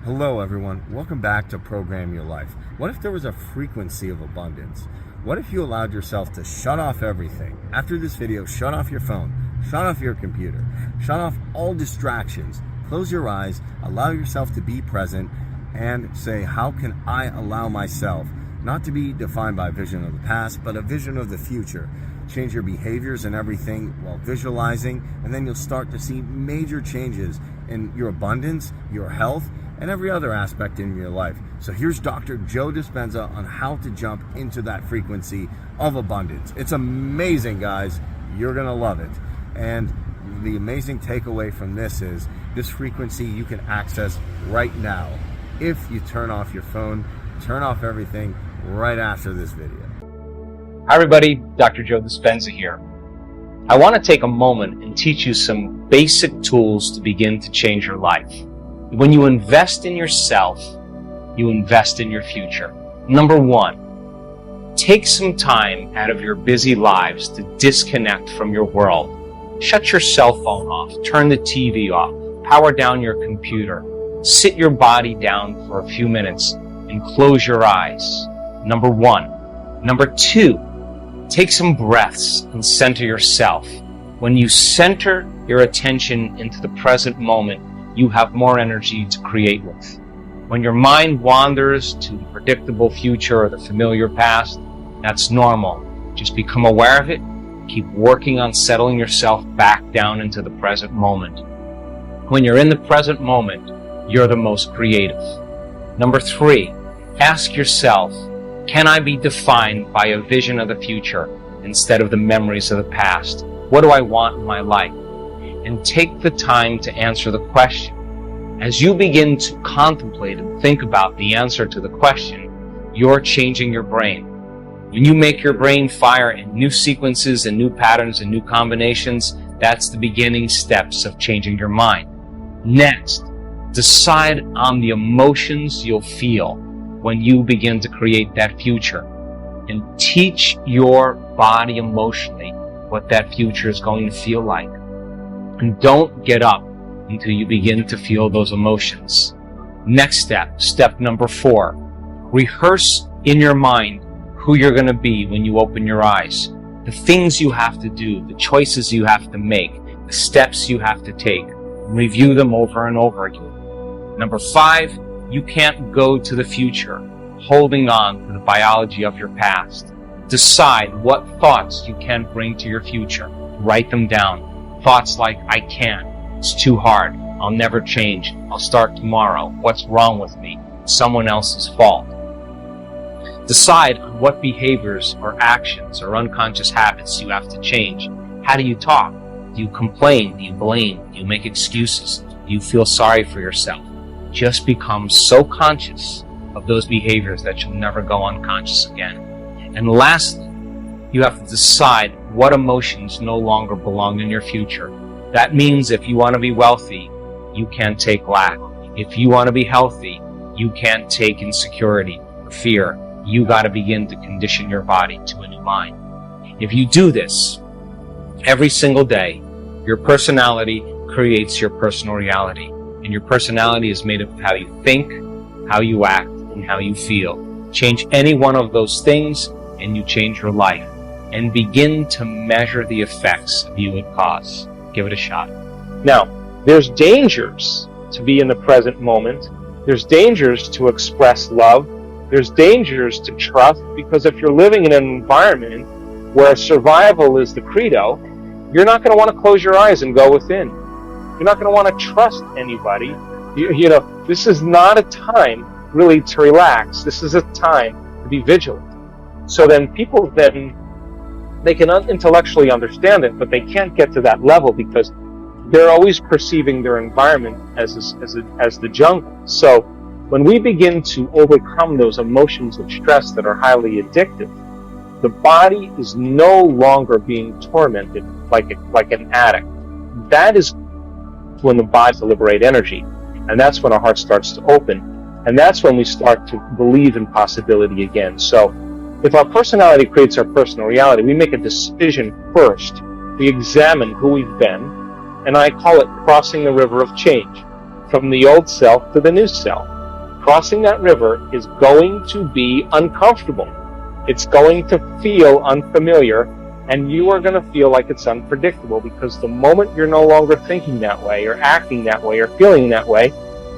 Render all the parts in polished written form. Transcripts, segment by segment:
Hello everyone, welcome back to Program Your Life. What if there was a frequency of abundance? What if you allowed yourself to shut off everything? After this video, shut off your phone, shut off your computer, shut off all distractions, close your eyes, allow yourself to be present, and say, how can I allow myself not to be defined by a vision of the past, but a vision of the future? Change your behaviors and everything while visualizing, and then you'll start to see major changes in your abundance, your health, and every other aspect in your life. So here's Dr. Joe Dispenza on how to jump into that frequency of abundance. It's amazing, guys. You're gonna love it. And the amazing takeaway from this is this frequency you can access right now if you turn off your phone, turn off everything right after this video. Hi everybody, Dr. Joe Dispenza here. I want to take a moment and teach you some basic tools to begin to change your life. When you invest in yourself, you invest in your future. Number one, take some time out of your busy lives to disconnect from your world. Shut your cell phone off, turn the TV off, power down your computer, sit your body down for a few minutes and close your eyes. Number one. Number two, take some breaths and center yourself. When you center your attention into the present moment, you have more energy to create with. When your mind wanders to the predictable future or the familiar past, that's normal. Just become aware of it. Keep working on settling yourself back down into the present moment. When you're in the present moment, you're the most creative. Number three, ask yourself, can I be defined by a vision of the future instead of the memories of the past? What do I want in my life? And take the time to answer the question. As you begin to contemplate and think about the answer to the question, you're changing your brain. When you make your brain fire in new sequences and new patterns and new combinations, that's the beginning steps of changing your mind. Next, decide on the emotions you'll feel when you begin to create that future, and teach your body emotionally what that future is going to feel like. And don't get up until you begin to feel those emotions. Next step, step number four, rehearse in your mind who you're going to be when you open your eyes, the things you have to do, the choices you have to make, the steps you have to take. Review them over and over again. Number five, you can't go to the future holding on to the biology of your past. Decide what thoughts you can bring to your future. Write them down. Thoughts like, I can't, it's too hard, I'll never change, I'll start tomorrow, what's wrong with me, it's someone else's fault. Decide on what behaviors or actions or unconscious habits you have to change. How do you talk? Do you complain? Do you blame? Do you make excuses? Do you feel sorry for yourself? Just become so conscious of those behaviors that you'll never go unconscious again. And lastly, you have to decide what emotions no longer belong in your future. That means if you want to be wealthy, you can't take lack. If you want to be healthy, you can't take insecurity or fear. You got to begin to condition your body to a new mind. If you do this every single day, your personality creates your personal reality. And your personality is made of how you think, how you act, and how you feel. Change any one of those things and you change your life. And begin to measure the effects of you and cause. Give it a shot. Now, there's dangers to be in the present moment. There's dangers to express love. There's dangers to trust, because if you're living in an environment where survival is the credo, you're not going to want to close your eyes and go within. You're not going to want to trust anybody. You know, this is not a time really to relax. This is a time to be vigilant. So then people they can intellectually understand it, but they can't get to that level because they're always perceiving their environment as the jungle. So when we begin to overcome those emotions of stress that are highly addictive, the body is no longer being tormented like an addict. That is when the body to liberate energy, and that's when our heart starts to open, and that's when we start to believe in possibility again. So if our personality creates our personal reality, we make a decision first. We examine who we've been, and I call it crossing the river of change, from the old self to the new self. crossing that river is going to be uncomfortable. It's going to feel unfamiliar, and you are going to feel like it's unpredictable, because the moment you're no longer thinking that way or acting that way or feeling that way,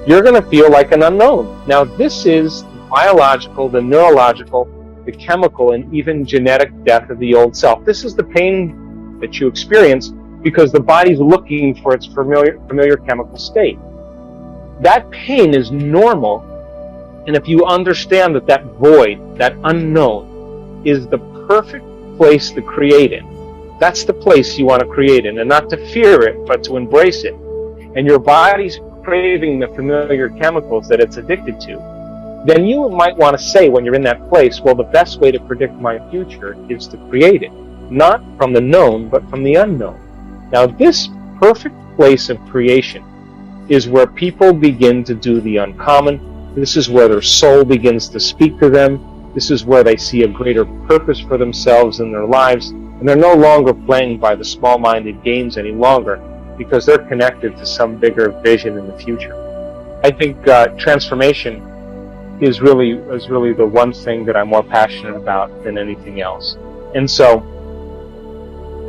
you're going to feel like an unknown. Now, this is the biological, the neurological, the chemical, and even genetic death of the old self. This is the pain that you experience because the body's looking for its familiar chemical state. That pain is normal, and if you understand that that void, that unknown, is the perfect place to create in, that's the place you want to create in, and not to fear it, but to embrace it. And your body's craving the familiar chemicals that it's addicted to, then you might want to say when you're in that place, well, the best way to predict my future is to create it, not from the known, but from the unknown. Now, this perfect place of creation is where people begin to do the uncommon. This is where their soul begins to speak to them. This is where they see a greater purpose for themselves in their lives, and they're no longer playing by the small-minded games any longer, because they're connected to some bigger vision in the future. I think transformation is really the one thing that I'm more passionate about than anything else. And so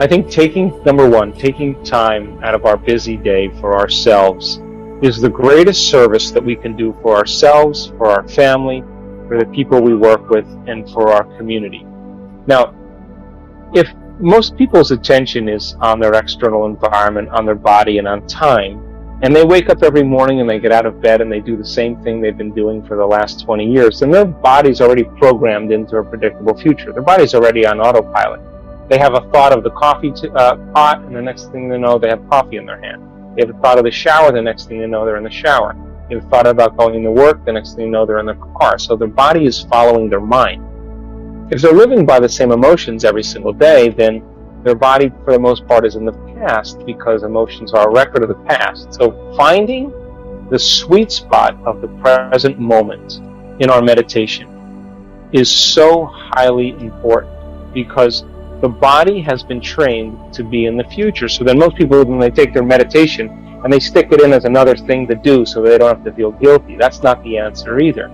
I think number one, taking time out of our busy day for ourselves is the greatest service that we can do for ourselves, for our family, for the people we work with, and for our community. Now, if most people's attention is on their external environment, on their body, and on time, and they wake up every morning and they get out of bed and they do the same thing they've been doing for the last 20 years, then their body's already programmed into a predictable future. Their body's already on autopilot. They have a thought of the coffee pot, and the next thing they know, they have coffee in their hand. They have a thought of the shower, the next thing they know, they're in the shower. They have a thought about going to work, the next thing you know, they're in the car. So their body is following their mind. If they're living by the same emotions every single day, then their body, for the most part, is in the past, because emotions are a record of the past. So finding the sweet spot of the present moment in our meditation is so highly important, because the body has been trained to be in the future. So then most people, when they take their meditation and they stick it in as another thing to do so they don't have to feel guilty, that's not the answer either.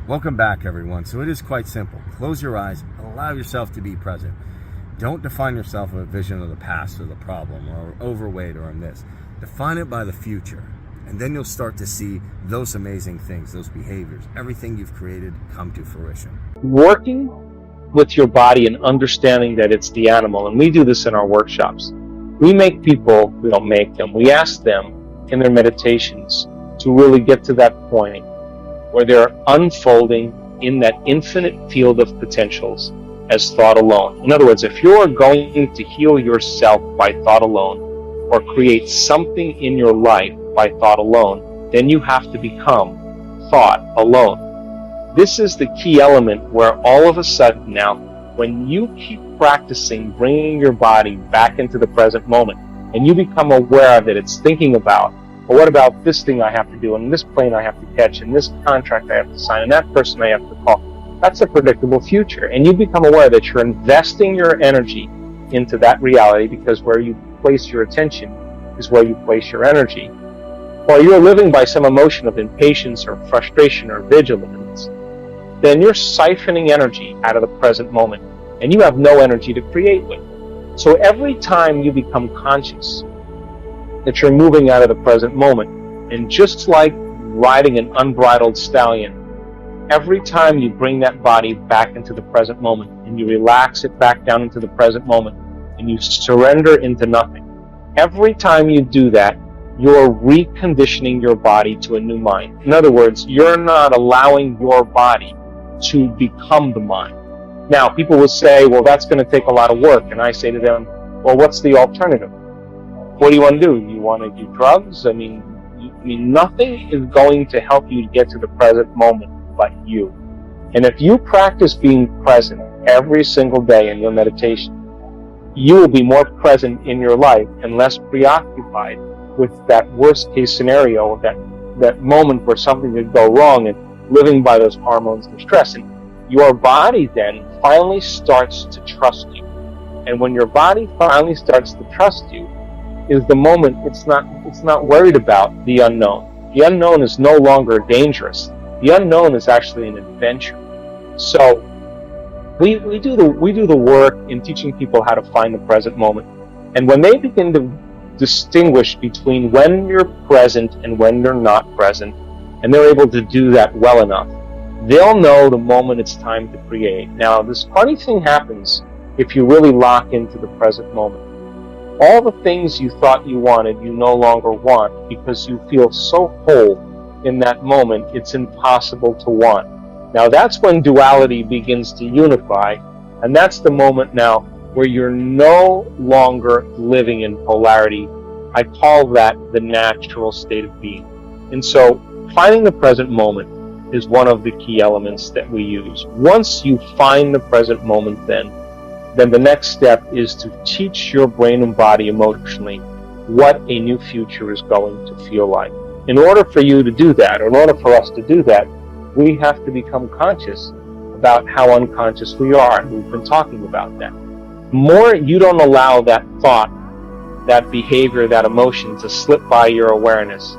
Welcome back, everyone. So it is quite simple. Close your eyes, allow yourself to be present. Don't define yourself with a vision of the past or the problem or overweight or on this. Define it by the future, and then you'll start to see those amazing things, those behaviors, everything you've created come to fruition. Working with your body and understanding that it's the animal, and we do this in our workshops. We don't make them, we ask them in their meditations to really get to that point where they're unfolding in that infinite field of potentials as thought alone. In other words, if you're going to heal yourself by thought alone, or create something in your life by thought alone, then you have to become thought alone. This is the key element where all of a sudden now, when you keep practicing bringing your body back into the present moment, and you become aware that it's thinking about, well, what about this thing I have to do, and this plane I have to catch, and this contract I have to sign, and that person I have to call. That's a predictable future. And you become aware that you're investing your energy into that reality, because where you place your attention is where you place your energy. While you're living by some emotion of impatience or frustration or vigilance, then you're siphoning energy out of the present moment, and you have no energy to create with. So every time you become conscious that you're moving out of the present moment, and just like riding an unbridled stallion, every time you bring that body back into the present moment and you relax it back down into the present moment and you surrender into nothing, every time you do that, you're reconditioning your body to a new mind. In other words, you're not allowing your body to become the mind. Now, people will say, well, that's going to take a lot of work. And I say to them, well, what's the alternative? What do you want to do? You want to do drugs? I mean, nothing is going to help you get to the present moment but you. And if you practice being present every single day in your meditation, you will be more present in your life and less preoccupied with that worst case scenario, that moment where something could go wrong, and living by those hormones of stress. And your body then finally starts to trust you. And when your body finally starts to trust you, is the moment it's not worried about the unknown. The unknown is no longer dangerous. The unknown is actually an adventure. So we do the work in teaching people how to find the present moment. And when they begin to distinguish between when you're present and when you're not present, and they're able to do that well enough, they'll know the moment it's time to create. Now, this funny thing happens if you really lock into the present moment. All the things you thought you wanted, you no longer want, because you feel so whole in that moment, it's impossible to want. Now, that's when duality begins to unify, and that's the moment now where you're no longer living in polarity. I call that the natural state of being. And so, finding the present moment is one of the key elements that we use. Once you find the present moment, then the next step is to teach your brain and body emotionally what a new future is going to feel like. In order for you to do that, or in order for us to do that, we have to become conscious about how unconscious we are, and we've been talking about that. The more you don't allow that thought, that behavior, that emotion to slip by your awareness,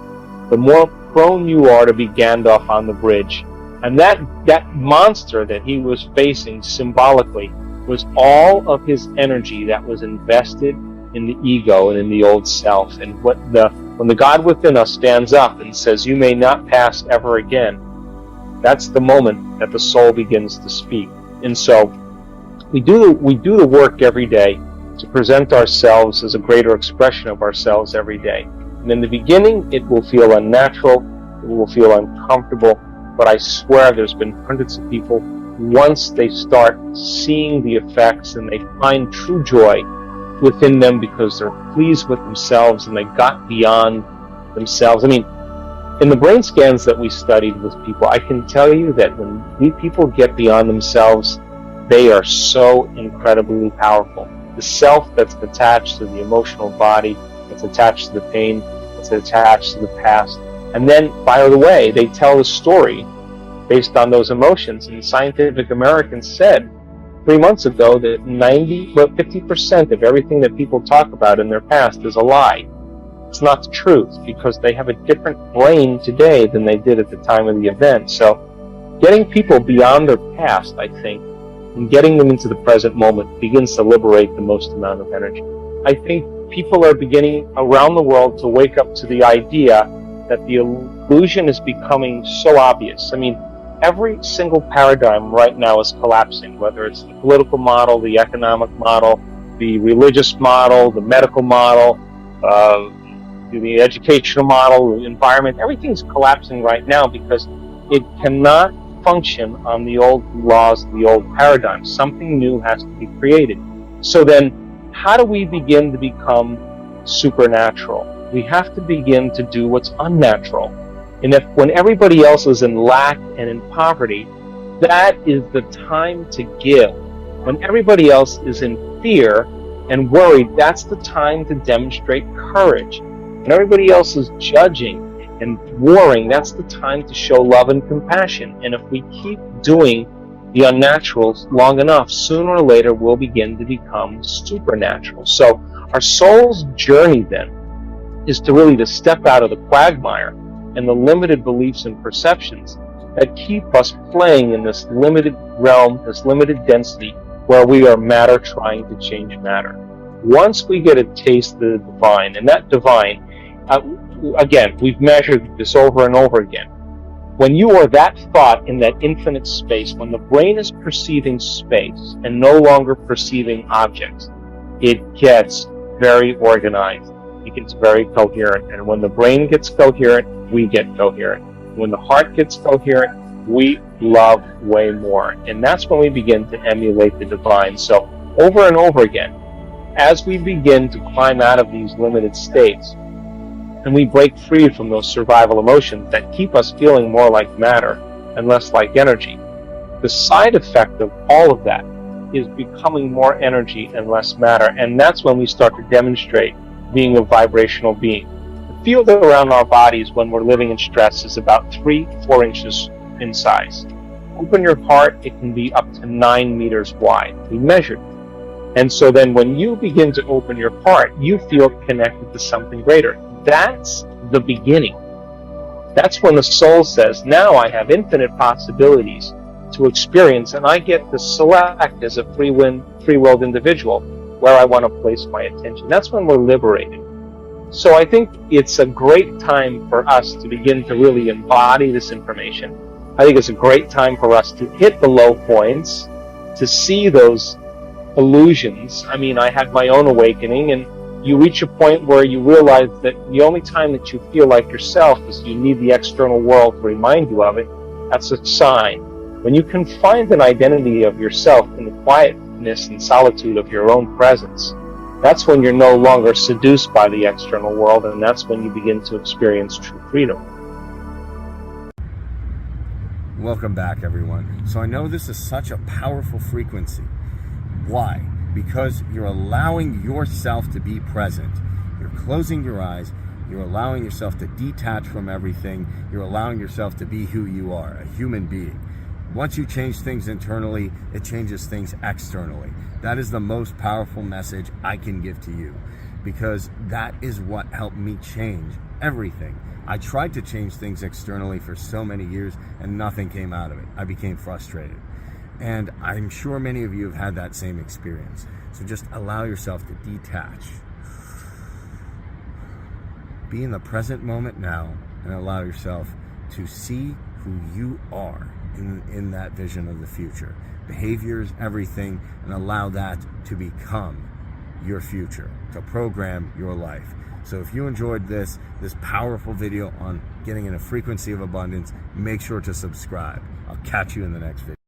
the more prone you are to be Gandalf on the bridge. And that monster that he was facing symbolically was all of his energy that was invested in the ego and in the old self. And when the God within us stands up and says, "You may not pass ever again," that's the moment that the soul begins to speak. And so we do the work every day to present ourselves as a greater expression of ourselves every day. And in the beginning, it will feel unnatural, it will feel uncomfortable, but I swear there's been hundreds of people, once they start seeing the effects and they find true joy within them because they're pleased with themselves and they got beyond themselves. I mean, in the brain scans that we studied with people, I can tell you that when people get beyond themselves, they are so incredibly powerful. The self that's attached to the emotional body, that's attached to the pain, that's attached to the past. And then, by the way, they tell a story based on those emotions. And Scientific American said 3 months ago that 50% of everything that people talk about in their past is a lie. It's not the truth, because they have a different brain today than they did at the time of the event. So getting people beyond their past, I think, and getting them into the present moment begins to liberate the most amount of energy. I think people are beginning around the world to wake up to the idea that the illusion is becoming so obvious. I mean, every single paradigm right now is collapsing, whether it's the political model, the economic model, the religious model, the medical model, the educational model, the environment. Everything's collapsing right now because it cannot function on the old laws, the old paradigms. Something new has to be created. So then, how do we begin to become supernatural? We have to begin to do what's unnatural. And if when everybody else is in lack and in poverty, that is the time to give. When everybody else is in fear and worried, that's the time to demonstrate courage. When everybody else is judging and warring, that's the time to show love and compassion. And if we keep doing the unnaturals long enough, sooner or later we'll begin to become supernatural. So our soul's journey then is to really to step out of the quagmire and the limited beliefs and perceptions that keep us playing in this limited realm, this limited density, where we are matter trying to change matter. Once we get a taste of the divine, and that divine, again, we've measured this over and over again. When you are that thought in that infinite space, when the brain is perceiving space and no longer perceiving objects, it gets very organized. It gets very coherent. And when the brain gets coherent, we get coherent. When the heart gets coherent, we love way more. And that's when we begin to emulate the divine. So over and over again, as we begin to climb out of these limited states, and we break free from those survival emotions that keep us feeling more like matter and less like energy, the side effect of all of that is becoming more energy and less matter. And that's when we start to demonstrate being a vibrational being. The field around our bodies when we're living in stress is about 3-4 inches in size. Open your heart, it can be up to 9 meters wide. We measured it. And so then when you begin to open your heart, you feel connected to something greater. That's the beginning. That's when the soul says, now I have infinite possibilities to experience, and I get to select as a free-willed individual where I want to place my attention. That's when we're liberated. So I think it's a great time for us to begin to really embody this information. I think it's a great time for us to hit the low points, to see those illusions. I mean, I had my own awakening, and you reach a point where you realize that the only time that you feel like yourself is you need the external world to remind you of it. That's a sign. When you can find an identity of yourself in the quietness and solitude of your own presence, that's when you're no longer seduced by the external world, and that's when you begin to experience true freedom. Welcome back, everyone. So I know this is such a powerful frequency. Why? Because you're allowing yourself to be present. You're closing your eyes. You're allowing yourself to detach from everything. You're allowing yourself to be who you are, a human being. Once you change things internally, it changes things externally. That is the most powerful message I can give to you, because that is what helped me change everything. I tried to change things externally for so many years and nothing came out of it. I became frustrated. And I'm sure many of you have had that same experience. So just allow yourself to detach. Be in the present moment now and allow yourself to see who you are in that vision of the future. Behaviors, everything, and allow that to become your future, to program your life. So if you enjoyed this powerful video on getting in a frequency of abundance, make sure to subscribe. I'll catch you in the next video.